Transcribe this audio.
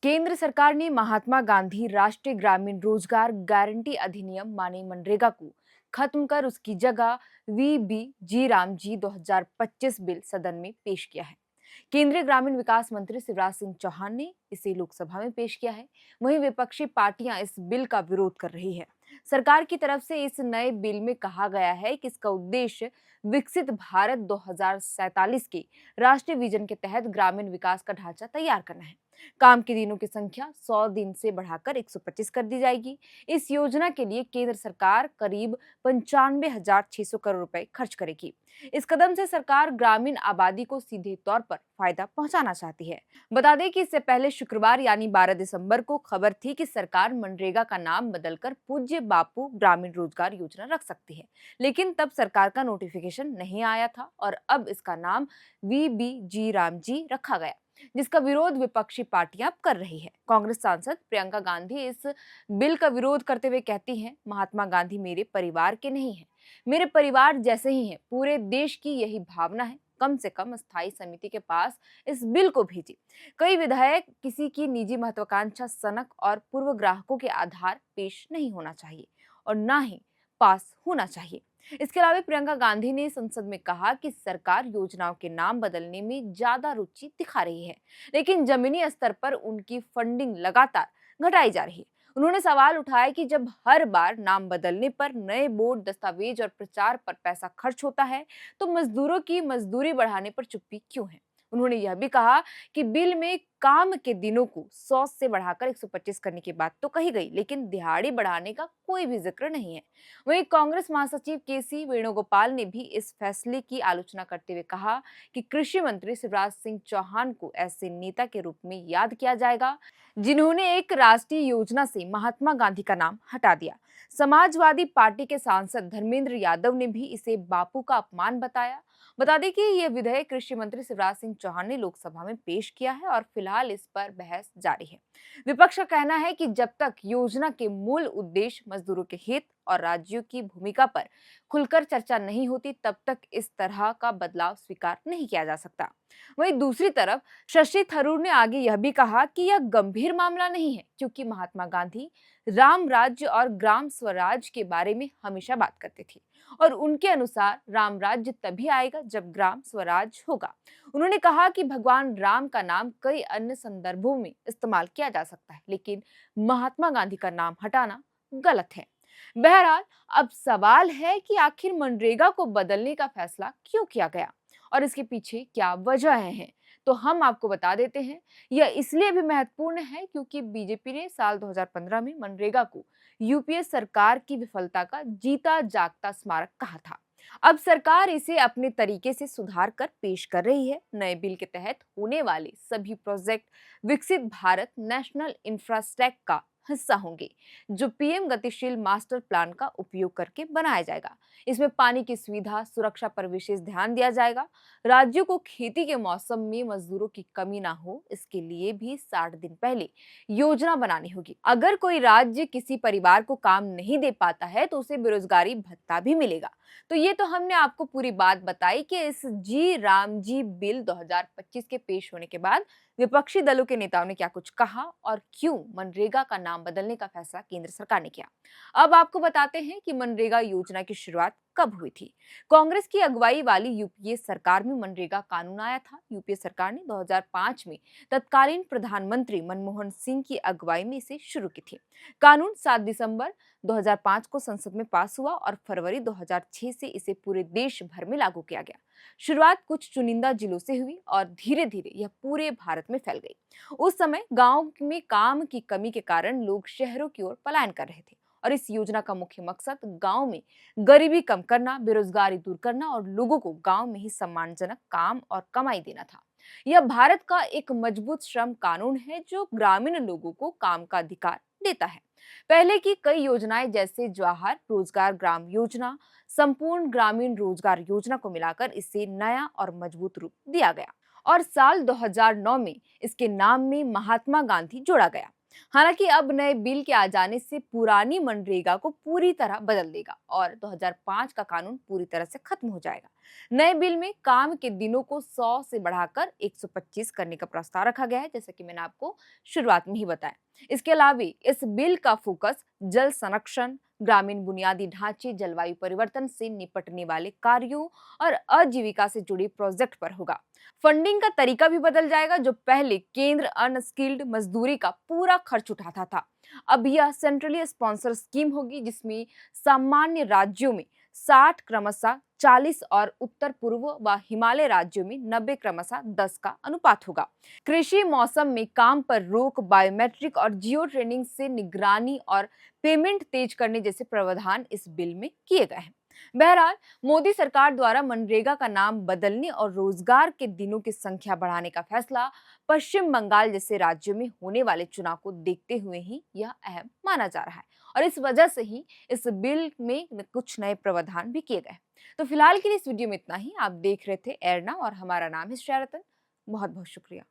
केंद्र सरकार ने महात्मा गांधी राष्ट्रीय ग्रामीण रोजगार गारंटी अधिनियम माने मनरेगा को खत्म कर उसकी जगह वीबी जी राम जी 2025 बिल सदन में पेश किया है। केंद्रीय ग्रामीण विकास मंत्री शिवराज सिंह चौहान ने इसे लोकसभा में पेश किया है। वहीं विपक्षी पार्टियां इस बिल का विरोध कर रही है। सरकार की तरफ से इस नए बिल में कहा गया है कि इसका उद्देश्य विकसित भारत 2047 के राष्ट्रीय विजन के तहत ग्रामीण विकास का ढांचा तैयार करना है। काम के दिनों की संख्या 100 दिन से बढ़ाकर 125 कर दी जाएगी। इस योजना के लिए केंद्र सरकार करीब 95,600 करोड़ रुपए खर्च करेगी। इस कदम से सरकार ग्रामीण आबादी को सीधे तौर पर फायदा पहुंचाना चाहती है। बता दें कि इससे पहले शुक्रवार यानी 12 दिसंबर को खबर थी कि सरकार मनरेगा का नाम बदलकर पूज्य बापू ग्रामीण रोजगार योजना रख सकती है, लेकिन तब सरकार का नोटिफिकेशन नहीं आया था और अब इसका नाम वीबी जी राम जी रखा गया, जिसका विरोध विपक्षी पार्टियां अब कर रही है। कांग्रेस सांसद प्रियंका गांधी इस बिल का विरोध करते हुए कहती हैं, महात्मा गांधी मेरे परिवार के नहीं हैं, मेरे परिवार जैसे ही हैं। पूरे देश की यही भावना है। कम से कम स्थायी समिति के पास इस बिल को भेजी। कई विधायक किसी की निजी महत्वाकांक्षा सनक और पूर्व ग्राहकों के आधार पेश नहीं होना चाहिए और ना ही पास होना चाहिए। इसके अलावा प्रियंका गांधी ने संसद में कहा कि सरकार योजनाओं के नाम बदलने में ज्यादा रुचि दिखा रही है, लेकिन जमीनी स्तर पर उनकी फंडिंग लगातार घटाई जा रही है। उन्होंने सवाल उठाया कि जब हर बार नाम बदलने पर नए बोर्ड दस्तावेज और प्रचार पर पैसा खर्च होता है, तो मजदूरों की मजदूरी बढ़ाने पर चुप्पी क्यों है। उन्होंने यह भी कहा कि बिल में काम के दिनों को 100 से बढ़ाकर 125 करने की बात तो कही गई, लेकिन दिहाड़ी बढ़ाने का कोई भी जिक्र नहीं है। वहीं कांग्रेस महासचिव केसी वेणुगोपाल ने भी इस फैसले की आलोचना करते हुए कहा कि कृषि मंत्री शिवराज सिंह चौहान को ऐसे नेता के रूप में याद किया जाएगा जिन्होंने एक राष्ट्रीय योजना से महात्मा गांधी का नाम हटा दिया। समाजवादी पार्टी के सांसद धर्मेंद्र यादव ने भी इसे बापू का अपमान बताया। बता दें कि यह विधेयक कृषि मंत्री शिवराज सिंह चौहान ने लोकसभा में पेश किया है और फिलहाल इस पर बहस जारी है। विपक्ष का कहना है कि जब तक योजना के मूल उद्देश्य मजदूरों के हित और राज्यों की भूमिका पर खुलकर चर्चा नहीं होती, तब तक इस तरह का बदलाव स्वीकार नहीं किया जा सकता। वहीं दूसरी तरफ शशि थरूर ने आगे यह भी कहा कि यह गंभीर मामला नहीं है, क्योंकि महात्मा गांधी राम राज्य और ग्राम स्वराज के बारे में हमेशा बात करते थे और उनके अनुसार राम राज्य तभी आएगा जब ग्राम स्वराज होगा। उन्होंने कहा कि भगवान राम का नाम कई अन्य संदर्भों में इस्तेमाल किया जा सकता है, लेकिन महात्मा गांधी का नाम हटाना गलत है। बहरहाल अब सवाल है कि आखिर मनरेगा को बदलने का फैसला क्यों किया गया और इसके पीछे क्या वजह है। तो हम आपको बता देते हैं, यह इसलिए भी महत्वपूर्ण है क्योंकि बीजेपी ने साल 2015 में मनरेगा को यूपीए सरकार की विफलता का जीता जागता स्मारक कहा था। अब सरकार इसे अपने तरीके से सुधार कर पेश कर रही है। नए बिल के तहत होने वाले सभी प्रोजेक्ट विकसित भारत नेशनल इंफ्रास्ट्रक्चर का हिस्सा होंगे, जो पीएम गतिशील मास्टर प्लान का उपयोग करके बनाया जाएगा। इसमें पानी की सुविधा, सुरक्षा पर विशेष ध्यान दिया जाएगा। राज्यों को खेती के मौसम में मजदूरों की कमी ना हो, इसके लिए भी 60 दिन पहले योजना बनानी होगी। अगर कोई राज्य किसी परिवार को काम नहीं दे पाता है, तो उसे बेरोजगारी भत्ता भी मिलेगा। तो ये तो हमने आपको पूरी बात बताई कि इस जी राम जी बिल 2025 के पेश होने के बाद विपक्षी दलों के नेताओं ने क्या कुछ कहा और क्यों मनरेगा का नाम बदलने का फैसला केंद्र सरकार ने किया। अब आपको बताते हैं कि मनरेगा योजना की शुरुआत कब हुई थी। कांग्रेस की अगुवाई वाली यूपीए सरकार में मनरेगा कानून आया था। यूपीए सरकार ने 2005 में तत्कालीन प्रधानमंत्री मनमोहन सिंह की अगुवाई में इसे शुरू की थी। कानून 7 दिसंबर 2005 को संसद में पास हुआ और फरवरी 2006 से इसे पूरे देश भर में लागू किया गया। शुरुआत कुछ चुनिंदा जिलों से हुई और धीरे धीरे यह पूरे भारत में फैल गई। उस समय गांव में काम की कमी के कारण लोग शहरों की ओर पलायन कर रहे थे और इस योजना का मुख्य मकसद गांव में गरीबी कम करना, बेरोजगारी दूर करना और लोगों को गांव में ही सम्मानजनक काम और कमाई देना था। यह भारत का एक मजबूत श्रम कानून है जो ग्रामीण लोगों को काम का अधिकार देता है। पहले की कई योजनाएं जैसे जवाहर रोजगार ग्राम योजना, संपूर्ण ग्रामीण रोजगार योजना को मिलाकर इसे नया और मजबूत रूप दिया गया और साल 2009 में इसके नाम में महात्मा गांधी जोड़ा गया। हालांकि अब नए बिल के आ जाने से पुरानी मनरेगा को पूरी तरह बदल देगा और 2005 का कानून पूरी तरह से खत्म हो जाएगा। नए बिल में काम के दिनों को 100 से बढ़ाकर 125 करने का प्रस्ताव रखा गया है, जैसे कि मैंने आपको शुरुआत में ही बताया। इसके अलावा इस बिल का फोकस जल संरक्षण, ग्रामीण बुनियादी ढांचे, जलवायु परिवर्तन से निपटने वाले कार्यों और आजीविका से जुड़े प्रोजेक्ट पर होगा। फंडिंग का तरीका भी बदल जाएगा। जो पहले केंद्र अनस्किल्ड मजदूरी का पूरा खर्च उठाता था, अब यह सेंट्रली स्पॉन्सर स्कीम होगी, जिसमें सामान्य राज्यों में 60 क्रमशः 40 और उत्तर पूर्व व हिमालय राज्यों में 90 क्रमशः 10 का अनुपात होगा। कृषि मौसम में काम पर रोक, बायोमेट्रिक और जियो ट्रेनिंग से निगरानी और पेमेंट तेज करने जैसे प्रावधान इस बिल में किए गए हैं। बहरहाल, मोदी सरकार द्वारा मनरेगा का नाम बदलने और रोजगार के दिनों की संख्या बढ़ाने का फैसला पश्चिम बंगाल जैसे राज्यों में होने वाले चुनाव को देखते हुए ही यह अहम माना जा रहा है और इस वजह से ही इस बिल में कुछ नए प्रावधान भी किए गए। तो फिलहाल के लिए इस वीडियो में इतना ही। आप देख रहे थे एरना और हमारा नाम है श्रेया रतन। बहुत बहुत शुक्रिया।